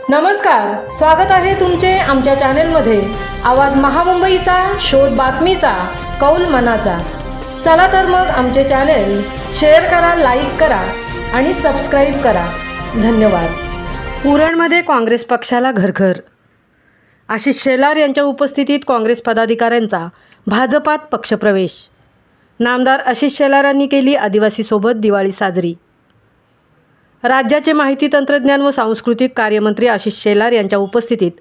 नमस्कार, स्वागत आहे तुमचे आमच्या चॅनेलमध्ये। आवाज महामुंबईचा, शोध बातमीचा, कौल मनाचा। चला तर मग आमचे चॅनेल शेअर करा, लाईक करा आणि सबस्क्राइब करा। धन्यवाद। उरणमध्ये काँग्रेस पक्षाला घरघर। आशिष शेलार यांच्या उपस्थितीत काँग्रेस पदाधिकाऱ्यांचा भाजपात पक्षप्रवेश। नामदार आशिष शेलारांनी केली आदिवासीसोबत दिवाळी साजरी। राज्याचे माहिती तंत्रज्ञान व सांस्कृतिक कार्यमंत्री आशिष शेलार यांच्या उपस्थितीत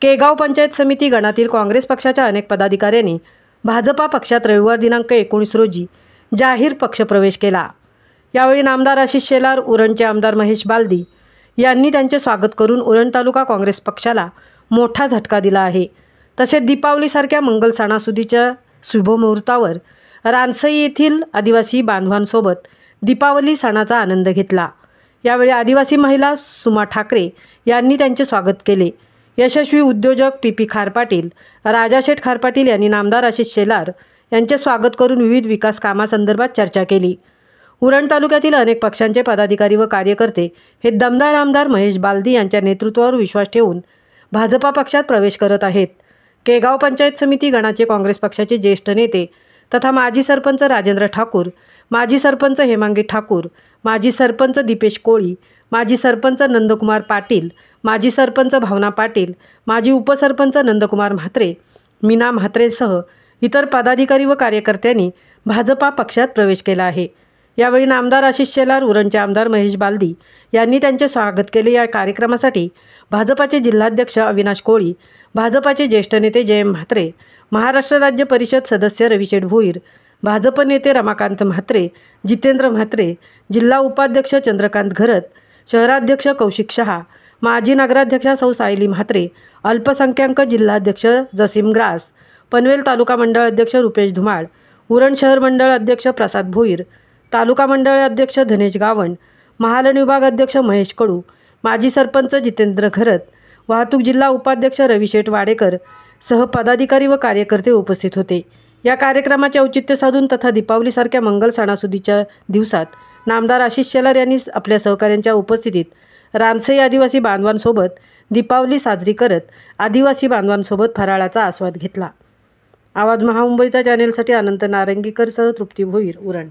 केगाव पंचायत समिती गणातील काँग्रेस पक्षाच्या अनेक पदाधिकाऱ्यांनी भाजपा पक्षात रविवार दिनांक 19 रोजी जाहीर पक्षप्रवेश केला। यावेळी नामदार आशिष शेलार, उरणचे आमदार महेश बालदी यांनी त्यांचे स्वागत करून उरण तालुका काँग्रेस पक्षाला मोठा झटका दिला आहे। तसेच दीपावलीसारख्या मंगल सणासुदीच्या शुभमुहूर्तावर रानसई येथील आदिवासी बांधवांसोबत दीपावली सणाचा आनंद घेतला। यावेळी आदिवासी महिला सुमा ठाकरे यांनी त्यांचे स्वागत केले। यशस्वी उद्योजक पी खारपाटील, राजाशेठ खारपाटील यांनी नामदार आशिष शेलार यांचे स्वागत करून विविध विकास कामासंदर्भात चर्चा केली। उरण तालुक्यातील अनेक पक्षांचे पदाधिकारी व कार्यकर्ते हे दमदार आमदार महेश बालदी यांच्या नेतृत्वावर विश्वास ठेवून भाजपा पक्षात प्रवेश करत आहेत। केगाव पंचायत समिती गणाचे काँग्रेस पक्षाचे ज्येष्ठ नेते तथा माजी सरपंच राजेंद्र ठाकूर, माजी सरपंच हेमांगी ठाकूर, माजी सरपंच दीपेश कोळी, माजी सरपंच नंदकुमार पाटील, माजी सरपंच भावना पाटील, माजी उपसरपंच नंदकुमार म्हात्रे, मीना म्हात्रेसह इतर पदाधिकारी व कार्यकर्त्यांनी भाजपा पक्षात प्रवेश केला आहे। यावेळी नामदार आशिष शेलार, उरणचे आमदार महेश बालदी यांनी त्यांचे स्वागत केले। या कार्यक्रमासाठी भाजपाचे जिल्हाध्यक्ष अविनाश कोळी, भाजपाचे ज्येष्ठ नेते जयंत म्हात्रे, महाराष्ट्र राज्य परिषद सदस्य रविशेठ भोईर, भाजप नेते रमाकांत म्हात्रे, जितेंद्र म्हात्रे, जिल्हा उपाध्यक्ष चंद्रकांत घरत, शहराध्यक्ष कौशिक शहा, माजी नगराध्यक्षा सौ सायली म्हात्रे, अल्पसंख्याक जिल्हाध्यक्ष जसीम ग्रास, पनवेल तालुका मंडळ अध्यक्ष रुपेश धुमाळ, उरण शहर मंडळ अध्यक्ष प्रसाद भोईर, तालुका मंडळ अध्यक्ष धनेश गावण, महालन विभाग अध्यक्ष महेश कडू, माजी सरपंच जितेंद्र घरत, वाहतूक जिल्हा उपाध्यक्ष रविशेठ वाडेकर सह पदाधिकारी व कार्यकर्ते उपस्थित होते। या कार्यक्रमाचे औचित्य साधून तथा दीपावलीसारख्या मंगल सणासुदीच्या दिवसात नामदार आशिष शेलार यांनी आपल्या सहकाऱ्यांच्या उपस्थितीत रानसई आदिवासी बांधवांसोबत दीपावली साजरी करत आदिवासी बांधवांसोबत फराळाचा आस्वाद घेतला। आवाज महामुंबईचा चॅनेलसाठी अनंत नारंगीकर सह तृप्ती भोईर, उरण।